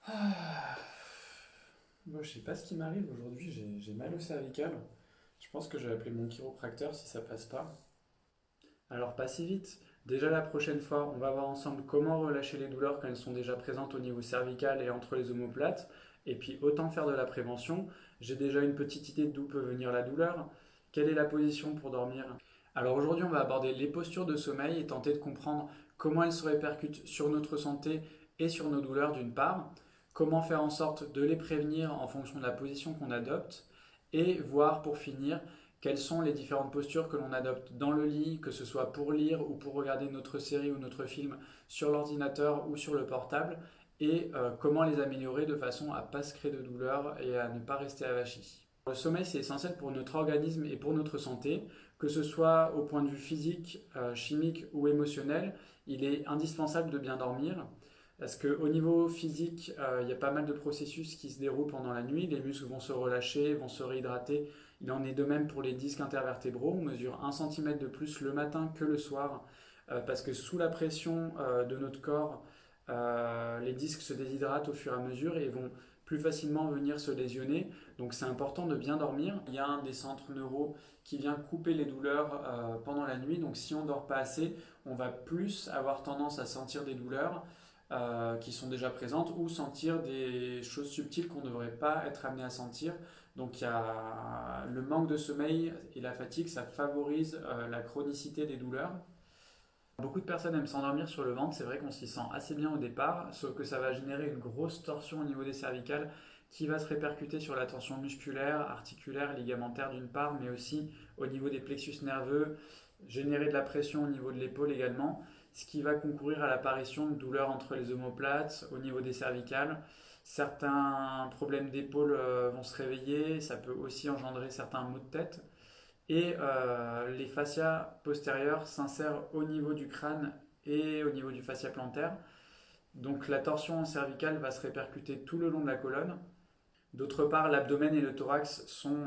Ah, moi, je sais pas ce qui m'arrive aujourd'hui, j'ai mal au cervical. Je pense que je vais appeler mon chiropracteur si ça passe pas. Alors, pas si vite. Déjà la prochaine fois, on va voir ensemble comment relâcher les douleurs quand elles sont déjà présentes au niveau cervical et entre les omoplates. Et puis, autant faire de la prévention. J'ai déjà une petite idée d'où peut venir la douleur. Quelle est la position pour dormir? Alors aujourd'hui, on va aborder les postures de sommeil et tenter de comprendre comment elles se répercutent sur notre santé et sur nos douleurs d'une part, comment faire en sorte de les prévenir en fonction de la position qu'on adopte, et voir pour finir quelles sont les différentes postures que l'on adopte dans le lit, que ce soit pour lire ou pour regarder notre série ou notre film sur l'ordinateur ou sur le portable, et comment les améliorer de façon à ne pas se créer de douleur et à ne pas rester avachi. Le sommeil, c'est essentiel pour notre organisme et pour notre santé, que ce soit au point de vue physique, chimique ou émotionnel. Il est indispensable de bien dormir. Parce qu'au niveau physique, il y a pas mal de processus qui se déroulent pendant la nuit. Les muscles vont se relâcher, vont se réhydrater. Il en est de même pour les disques intervertébraux. On mesure 1 cm de plus le matin que le soir. Parce que sous la pression de notre corps, les disques se déshydratent au fur et à mesure et vont plus facilement venir se lésionner. Donc c'est important de bien dormir. Il y a un des centres neuraux qui vient couper les douleurs pendant la nuit. Donc si on ne dort pas assez, on va plus avoir tendance à sentir des douleurs qui sont déjà présentes ou sentir des choses subtiles qu'on ne devrait pas être amené à sentir. Donc il y a le manque de sommeil et la fatigue, ça favorise la chronicité des douleurs. Beaucoup de personnes aiment s'endormir sur le ventre, c'est vrai qu'on s'y sent assez bien au départ, sauf que ça va générer une grosse torsion au niveau des cervicales qui va se répercuter sur la tension musculaire, articulaire, ligamentaire d'une part, mais aussi au niveau des plexus nerveux, générer de la pression au niveau de l'épaule également, ce qui va concourir à l'apparition de douleurs entre les omoplates, au niveau des cervicales. Certains problèmes d'épaule vont se réveiller, ça peut aussi engendrer certains maux de tête. Et les fascias postérieurs s'insèrent au niveau du crâne et au niveau du fascia plantaire. Donc la torsion cervicale va se répercuter tout le long de la colonne. D'autre part, l'abdomen et le thorax sont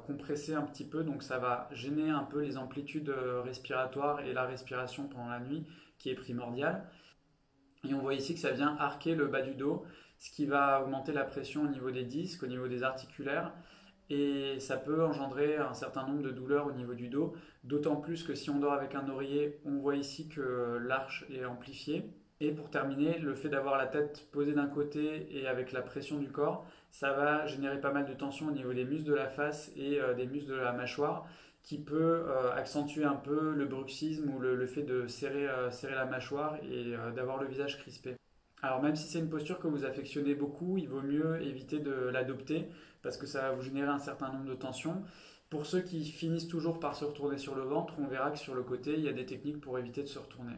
compressés un petit peu, donc ça va gêner un peu les amplitudes respiratoires et la respiration pendant la nuit, qui est primordiale. Et on voit ici que ça vient arquer le bas du dos, ce qui va augmenter la pression au niveau des disques, au niveau des articulaires, et ça peut engendrer un certain nombre de douleurs au niveau du dos, d'autant plus que si on dort avec un oreiller, on voit ici que l'arche est amplifiée. Et pour terminer, le fait d'avoir la tête posée d'un côté et avec la pression du corps, ça va générer pas mal de tension au niveau des muscles de la face et des muscles de la mâchoire, qui peut accentuer un peu le bruxisme ou le fait de serrer la mâchoire et d'avoir le visage crispé. Alors même si c'est une posture que vous affectionnez beaucoup, il vaut mieux éviter de l'adopter parce que ça va vous générer un certain nombre de tensions. Pour ceux qui finissent toujours par se retourner sur le ventre, on verra que sur le côté, il y a des techniques pour éviter de se retourner.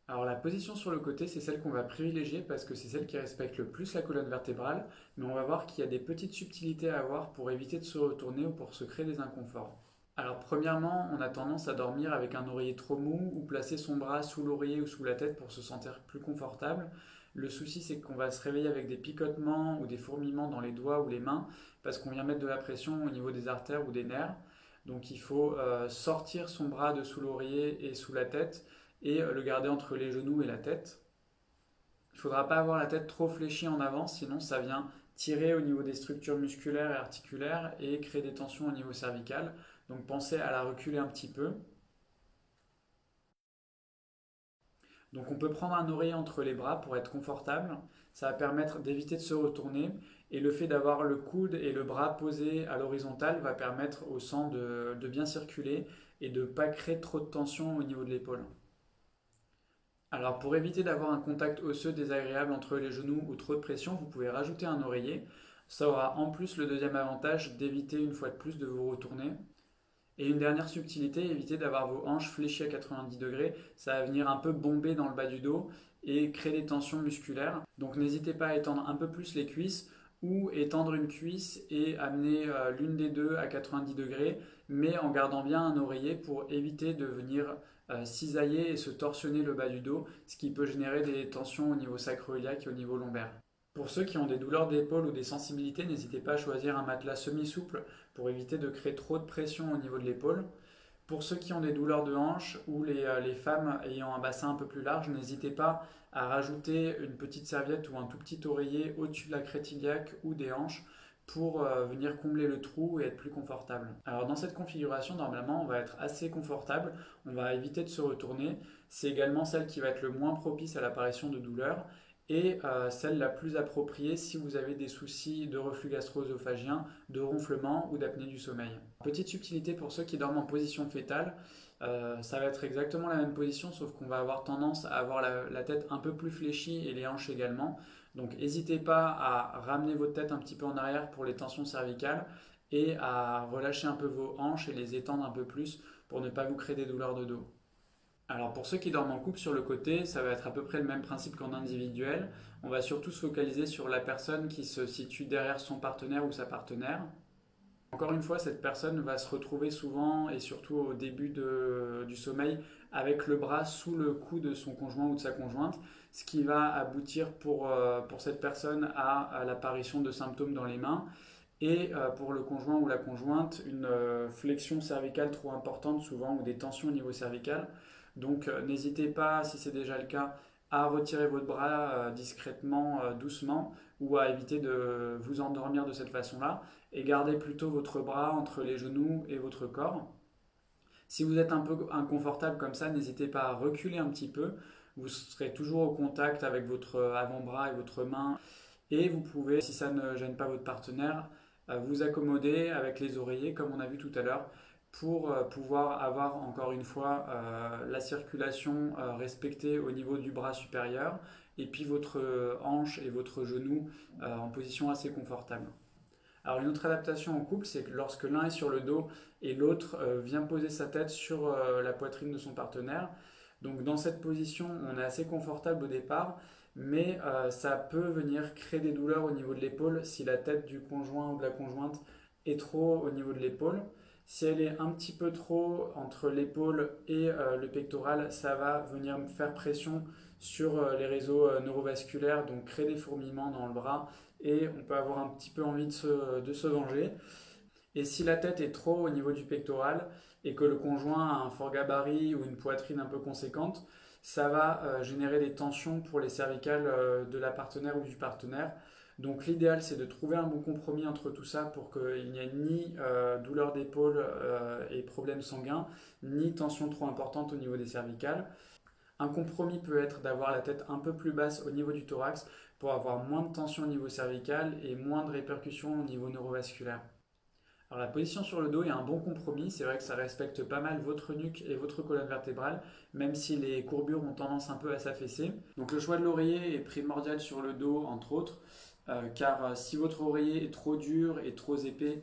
Alors la position sur le côté, c'est celle qu'on va privilégier parce que c'est celle qui respecte le plus la colonne vertébrale, mais on va voir qu'il y a des petites subtilités à avoir pour éviter de se retourner ou pour se créer des inconforts. Alors premièrement, on a tendance à dormir avec un oreiller trop mou ou placer son bras sous l'oreiller ou sous la tête pour se sentir plus confortable. Le souci, c'est qu'on va se réveiller avec des picotements ou des fourmillements dans les doigts ou les mains parce qu'on vient mettre de la pression au niveau des artères ou des nerfs. Donc il faut sortir son bras de sous l'oreiller et sous la tête et le garder entre les genoux et la tête. Il ne faudra pas avoir la tête trop fléchie en avant, sinon ça vient tirer au niveau des structures musculaires et articulaires et créer des tensions au niveau cervical. Donc pensez à la reculer un petit peu. Donc on peut prendre un oreiller entre les bras pour être confortable. Ça va permettre d'éviter de se retourner. Et le fait d'avoir le coude et le bras posés à l'horizontale va permettre au sang de bien circuler et de ne pas créer trop de tension au niveau de l'épaule. Alors pour éviter d'avoir un contact osseux désagréable entre les genoux ou trop de pression, vous pouvez rajouter un oreiller. Ça aura en plus le deuxième avantage d'éviter une fois de plus de vous retourner. Et une dernière subtilité, évitez d'avoir vos hanches fléchies à 90 degrés. Ça va venir un peu bomber dans le bas du dos et créer des tensions musculaires. Donc n'hésitez pas à étendre un peu plus les cuisses ou étendre une cuisse et amener l'une des deux à 90 degrés, mais en gardant bien un oreiller pour éviter de venir cisailler et se torsionner le bas du dos, ce qui peut générer des tensions au niveau sacro-iliaque et au niveau lombaire. Pour ceux qui ont des douleurs d'épaule ou des sensibilités, n'hésitez pas à choisir un matelas semi-souple pour éviter de créer trop de pression au niveau de l'épaule. Pour ceux qui ont des douleurs de hanche ou les femmes ayant un bassin un peu plus large, n'hésitez pas à rajouter une petite serviette ou un tout petit oreiller au-dessus de la crête iliaque ou des hanches pour venir combler le trou et être plus confortable. Alors dans cette configuration, normalement, on va être assez confortable, on va éviter de se retourner. C'est également celle qui va être le moins propice à l'apparition de douleurs et celle la plus appropriée si vous avez des soucis de reflux gastro-œsophagien, de ronflement ou d'apnée du sommeil. Petite subtilité pour ceux qui dorment en position fétale, ça va être exactement la même position sauf qu'on va avoir tendance à avoir la tête un peu plus fléchie et les hanches également. Donc n'hésitez pas à ramener votre tête un petit peu en arrière pour les tensions cervicales et à relâcher un peu vos hanches et les étendre un peu plus pour ne pas vous créer des douleurs de dos. Alors pour ceux qui dorment en couple sur le côté, ça va être à peu près le même principe qu'en individuel. On va surtout se focaliser sur la personne qui se situe derrière son partenaire ou sa partenaire. Encore une fois, cette personne va se retrouver souvent et surtout au début du sommeil avec le bras sous le cou de son conjoint ou de sa conjointe, ce qui va aboutir pour cette personne à l'apparition de symptômes dans les mains et pour le conjoint ou la conjointe, une flexion cervicale trop importante souvent ou des tensions au niveau cervical. Donc n'hésitez pas, si c'est déjà le cas, à retirer votre bras discrètement, doucement, ou à éviter de vous endormir de cette façon-là, et gardez plutôt votre bras entre les genoux et votre corps. Si vous êtes un peu inconfortable comme ça, n'hésitez pas à reculer un petit peu. Vous serez toujours au contact avec votre avant-bras et votre main. Et vous pouvez, si ça ne gêne pas votre partenaire, vous accommoder avec les oreillers, comme on a vu tout à l'heure, pour pouvoir avoir encore une fois la circulation respectée au niveau du bras supérieur et puis votre hanche et votre genou en position assez confortable. Alors une autre adaptation en couple, c'est que lorsque l'un est sur le dos et l'autre vient poser sa tête sur la poitrine de son partenaire. Donc dans cette position, on est assez confortable au départ, mais ça peut venir créer des douleurs au niveau de l'épaule si la tête du conjoint ou de la conjointe est trop au niveau de l'épaule. Si elle est un petit peu trop entre l'épaule et le pectoral, ça va venir faire pression sur les réseaux neurovasculaires, donc créer des fourmillements dans le bras et on peut avoir un petit peu envie de se venger. Et si la tête est trop au niveau du pectoral et que le conjoint a un fort gabarit ou une poitrine un peu conséquente, ça va générer des tensions pour les cervicales de la partenaire ou du partenaire. Donc l'idéal c'est de trouver un bon compromis entre tout ça pour qu'il n'y ait ni douleur d'épaule et problèmes sanguins, ni tension trop importante au niveau des cervicales. Un compromis peut être d'avoir la tête un peu plus basse au niveau du thorax pour avoir moins de tension au niveau cervical et moins de répercussions au niveau neurovasculaire. Alors la position sur le dos est un bon compromis, c'est vrai que ça respecte pas mal votre nuque et votre colonne vertébrale, même si les courbures ont tendance un peu à s'affaisser. Donc le choix de l'oreiller est primordial sur le dos entre autres, car si votre oreiller est trop dur et trop épais,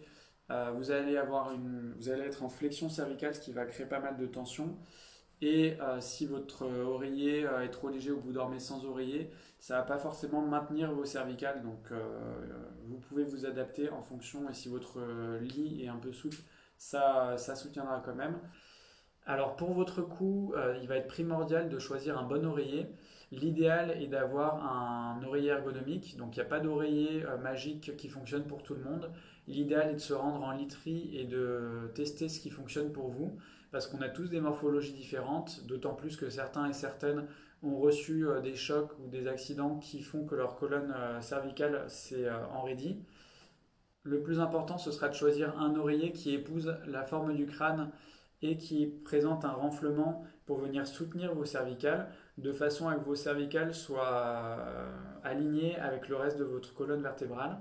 vous allez être en flexion cervicale, ce qui va créer pas mal de tension. Et si votre oreiller est trop léger ou vous dormez sans oreiller, ça ne va pas forcément maintenir vos cervicales. Donc vous pouvez vous adapter en fonction et si votre lit est un peu souple, ça soutiendra quand même. Alors pour votre cou, il va être primordial de choisir un bon oreiller. L'idéal est d'avoir un oreiller ergonomique, donc il n'y a pas d'oreiller magique qui fonctionne pour tout le monde. L'idéal est de se rendre en literie et de tester ce qui fonctionne pour vous, parce qu'on a tous des morphologies différentes, d'autant plus que certains et certaines ont reçu des chocs ou des accidents qui font que leur colonne cervicale s'est enraidie. Le plus important, ce sera de choisir un oreiller qui épouse la forme du crâne et qui présente un renflement pour venir soutenir vos cervicales de façon à que vos cervicales soient alignées avec le reste de votre colonne vertébrale.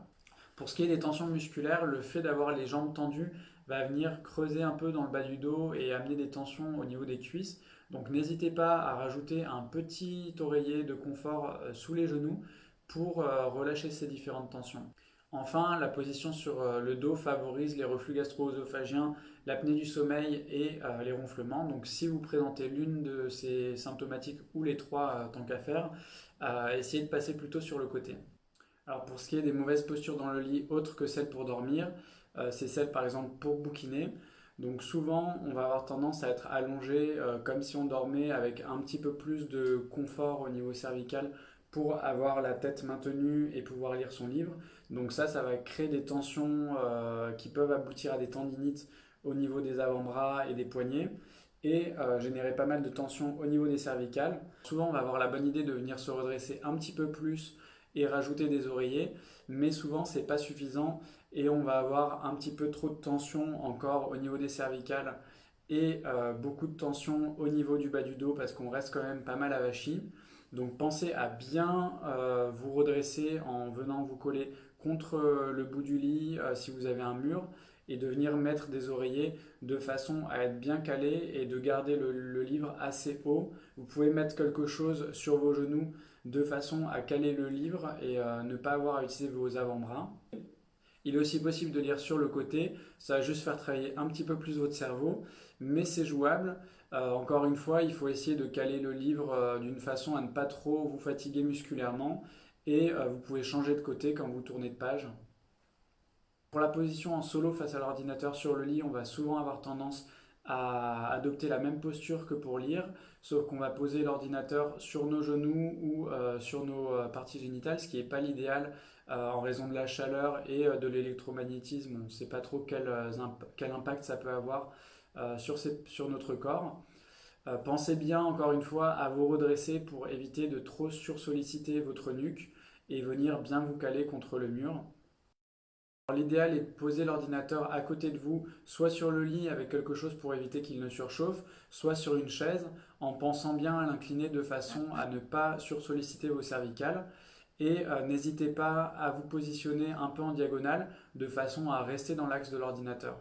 Pour ce qui est des tensions musculaires, le fait d'avoir les jambes tendues va venir creuser un peu dans le bas du dos et amener des tensions au niveau des cuisses. Donc n'hésitez pas à rajouter un petit oreiller de confort sous les genoux pour relâcher ces différentes tensions. Enfin, la position sur le dos favorise les reflux gastro-œsophagiens, l'apnée du sommeil et les ronflements. Donc si vous présentez l'une de ces symptomatiques ou les trois tant qu'à faire, essayez de passer plutôt sur le côté. Alors pour ce qui est des mauvaises postures dans le lit autres que celles pour dormir, c'est celle par exemple pour bouquiner. Donc souvent on va avoir tendance à être allongé comme si on dormait avec un petit peu plus de confort au niveau cervical pour avoir la tête maintenue et pouvoir lire son livre. Donc ça va créer des tensions qui peuvent aboutir à des tendinites au niveau des avant-bras et des poignets et générer pas mal de tension au niveau des cervicales. Souvent, on va avoir la bonne idée de venir se redresser un petit peu plus et rajouter des oreillers, mais souvent, c'est pas suffisant et on va avoir un petit peu trop de tension encore au niveau des cervicales et beaucoup de tension au niveau du bas du dos parce qu'on reste quand même pas mal avachi. Donc pensez à bien vous redresser en venant vous coller contre le bout du lit si vous avez un mur et de venir mettre des oreillers de façon à être bien calé et de garder le livre assez haut. Vous pouvez mettre quelque chose sur vos genoux de façon à caler le livre et ne pas avoir à utiliser vos avant-bras. Il est aussi possible de lire sur le côté, ça va juste faire travailler un petit peu plus votre cerveau, mais c'est jouable. Encore une fois, il faut essayer de caler le livre d'une façon à ne pas trop vous fatiguer musculairement et vous pouvez changer de côté quand vous tournez de page. Pour la position en solo face à l'ordinateur sur le lit, on va souvent avoir tendance à adopter la même posture que pour lire, sauf qu'on va poser l'ordinateur sur nos genoux ou sur nos parties génitales, ce qui n'est pas l'idéal en raison de la chaleur et de l'électromagnétisme. On ne sait pas trop quel impact ça peut avoir sur notre corps. Pensez bien, encore une fois, à vous redresser pour éviter de trop sursolliciter votre nuque et venir bien vous caler contre le mur. L'idéal est de poser l'ordinateur à côté de vous, soit sur le lit avec quelque chose pour éviter qu'il ne surchauffe, soit sur une chaise, en pensant bien à l'incliner de façon à ne pas sursolliciter vos cervicales. Et n'hésitez pas à vous positionner un peu en diagonale de façon à rester dans l'axe de l'ordinateur.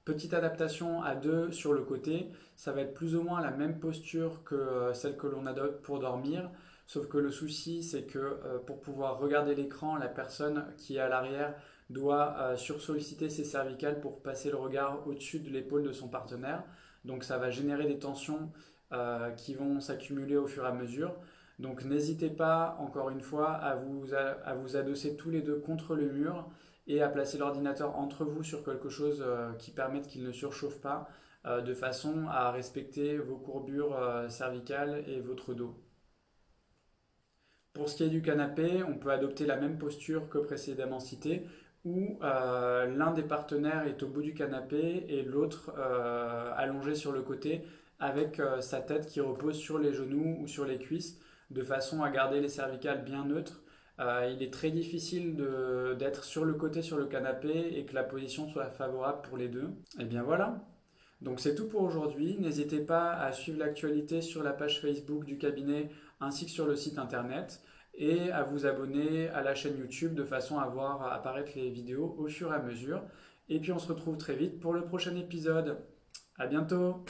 Petite adaptation à deux sur le côté, ça va être plus ou moins la même posture que celle que l'on adopte pour dormir, sauf que le souci c'est que pour pouvoir regarder l'écran, la personne qui est à l'arrière doit sursolliciter ses cervicales pour passer le regard au-dessus de l'épaule de son partenaire. Donc ça va générer des tensions qui vont s'accumuler au fur et à mesure. Donc n'hésitez pas, encore une fois, à vous adosser tous les deux contre le mur et à placer l'ordinateur entre vous sur quelque chose qui permette qu'il ne surchauffe pas, de façon à respecter vos courbures cervicales et votre dos. Pour ce qui est du canapé, on peut adopter la même posture que précédemment citée, où l'un des partenaires est au bout du canapé et l'autre allongé sur le côté avec sa tête qui repose sur les genoux ou sur les cuisses, de façon à garder les cervicales bien neutres. Il est très difficile d'être sur le côté sur le canapé et que la position soit favorable pour les deux. Et bien voilà. Donc c'est tout pour aujourd'hui. N'hésitez pas à suivre l'actualité sur la page Facebook du cabinet ainsi que sur le site internet et à vous abonner à la chaîne YouTube de façon à voir apparaître les vidéos au fur et à mesure. Et puis on se retrouve très vite pour le prochain épisode. À bientôt!